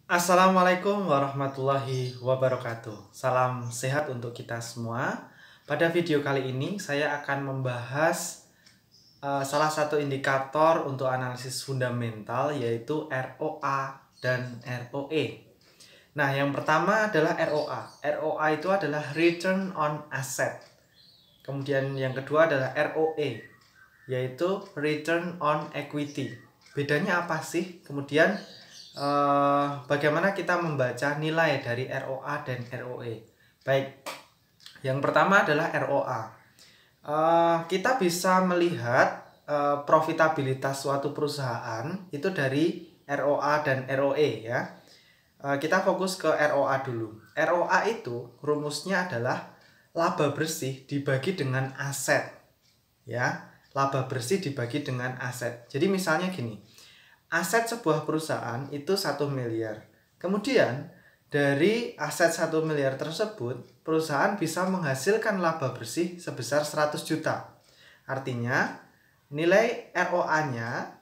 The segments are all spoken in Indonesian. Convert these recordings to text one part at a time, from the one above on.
Assalamualaikum warahmatullahi wabarakatuh. Salam sehat untuk kita semua. Pada video kali ini saya akan membahas salah satu indikator untuk analisis fundamental, yaitu ROA dan ROE. Nah, yang pertama adalah ROA. ROA itu adalah Return on Asset. Kemudian yang kedua adalah ROE, yaitu Return on Equity. Bedanya apa sih? Kemudian bagaimana kita membaca nilai dari ROA dan ROE. Baik, yang pertama adalah ROA. Kita bisa melihat profitabilitas suatu perusahaan itu dari ROA dan ROE ya. Kita fokus ke ROA dulu. ROA itu rumusnya adalah laba bersih dibagi dengan aset ya. Laba bersih dibagi dengan aset. Jadi misalnya gini, aset sebuah perusahaan itu 1 miliar. Kemudian dari aset 1 miliar tersebut, perusahaan bisa menghasilkan laba bersih sebesar 100 juta. Artinya nilai ROA-nya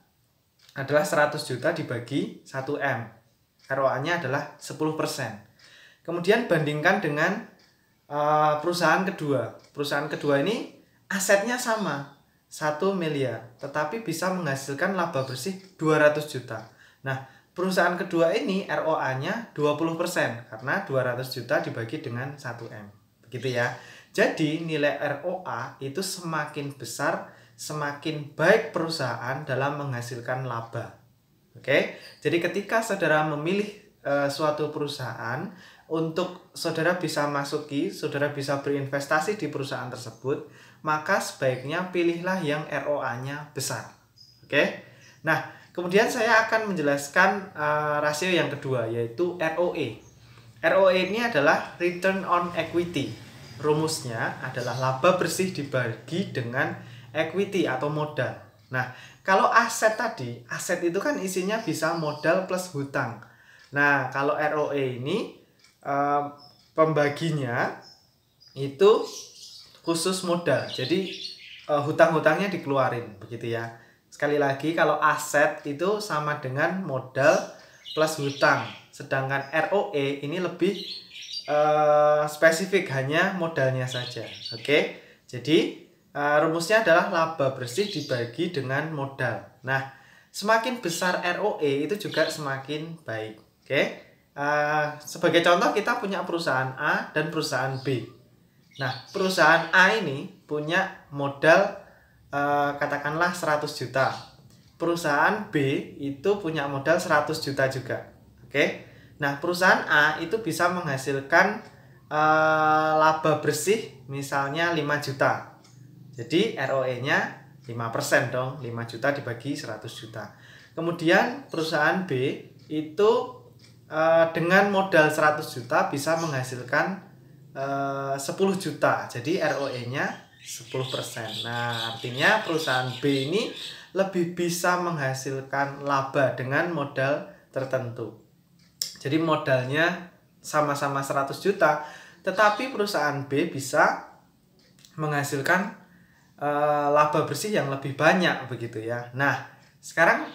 adalah 100 juta dibagi 1M. ROA-nya adalah 10%. Kemudian bandingkan dengan perusahaan kedua. Perusahaan kedua ini asetnya sama, 1 miliar, tetapi bisa menghasilkan laba bersih 200 juta. Nah, perusahaan kedua ini ROA-nya 20% karena 200 juta dibagi dengan 1M. Begitu ya. Jadi, nilai ROA itu semakin besar, semakin baik perusahaan dalam menghasilkan laba. Oke. Jadi, ketika saudara memilih suatu perusahaan, untuk saudara bisa masuki, saudara bisa berinvestasi di perusahaan tersebut, maka sebaiknya pilihlah yang ROA-nya besar. Oke. Nah, kemudian saya akan menjelaskan rasio yang kedua, yaitu ROE. ROE ini adalah Return on Equity. Rumusnya adalah laba bersih dibagi dengan equity atau modal. Nah, kalau aset tadi, aset itu kan isinya bisa modal plus hutang. Nah, kalau ROE ini pembaginya itu khusus modal. Jadi hutang-hutangnya dikeluarin begitu ya. Sekali lagi, kalau aset itu sama dengan modal plus hutang. Sedangkan ROE ini lebih spesifik, hanya modalnya saja. Oke. Jadi rumusnya adalah laba bersih dibagi dengan modal. Nah, semakin besar ROE itu juga semakin baik. Oke. Sebagai contoh, kita punya perusahaan A dan perusahaan B. Nah, perusahaan A ini punya modal katakanlah 100 juta. Perusahaan B itu punya modal 100 juta juga. Oke. Nah, perusahaan A itu bisa menghasilkan laba bersih misalnya 5 juta. Jadi ROE-nya 5% dong. 5 juta dibagi 100 juta. Kemudian perusahaan B itu dengan modal 100 juta bisa menghasilkan 10 juta. Jadi ROE-nya 10%. Nah, artinya perusahaan B ini lebih bisa menghasilkan laba dengan modal tertentu. Jadi modalnya sama-sama 100 juta, tetapi perusahaan B bisa menghasilkan laba bersih yang lebih banyak begitu ya. Nah, sekarang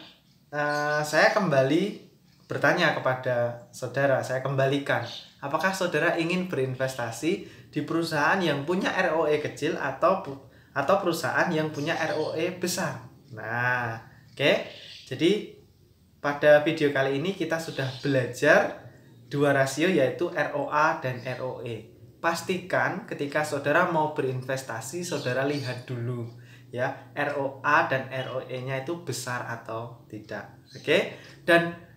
saya kembali bertanya kepada saudara, saya kembalikan. Apakah saudara ingin berinvestasi di perusahaan yang punya ROE kecil atau perusahaan yang punya ROE besar? Nah, oke. Jadi pada video kali ini kita sudah belajar dua rasio, yaitu ROA dan ROE. Pastikan ketika saudara mau berinvestasi, saudara lihat dulu ya, ROA dan ROE-nya itu besar atau tidak. Oke. Dan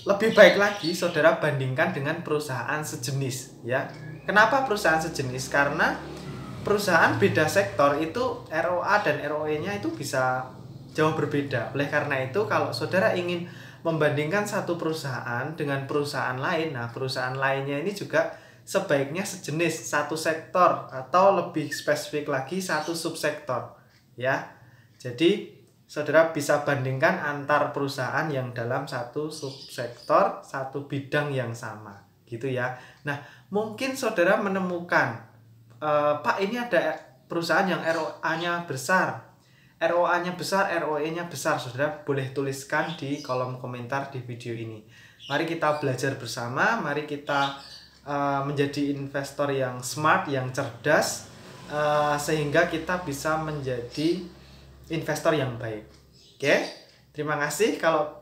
lebih baik lagi saudara bandingkan dengan perusahaan sejenis ya. Kenapa perusahaan sejenis? Karena perusahaan beda sektor itu ROA dan ROE-nya itu bisa jauh berbeda. Oleh karena itu, kalau saudara ingin membandingkan satu perusahaan dengan perusahaan lain, nah perusahaan lainnya ini juga sebaiknya sejenis, satu sektor, atau lebih spesifik lagi satu subsektor ya. Jadi saudara bisa bandingkan antar perusahaan yang dalam satu subsektor, satu bidang yang sama gitu ya. Nah, mungkin saudara menemukan Pak, ini ada perusahaan yang ROA-nya besar, ROA-nya besar, ROE-nya besar, saudara boleh tuliskan di kolom komentar di video ini. Mari kita belajar bersama, mari kita menjadi investor yang smart, yang cerdas, sehingga kita bisa menjadi investor yang baik. Oke, terima kasih. Kalau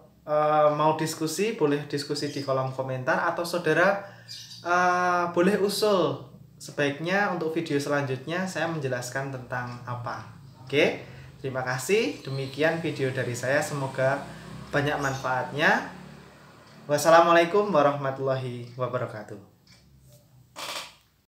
mau diskusi, boleh diskusi di kolom komentar, atau saudara boleh usul sebaiknya untuk video selanjutnya saya menjelaskan tentang apa. Oke, terima kasih. Demikian video dari saya, semoga banyak manfaatnya. Wassalamualaikum warahmatullahi wabarakatuh.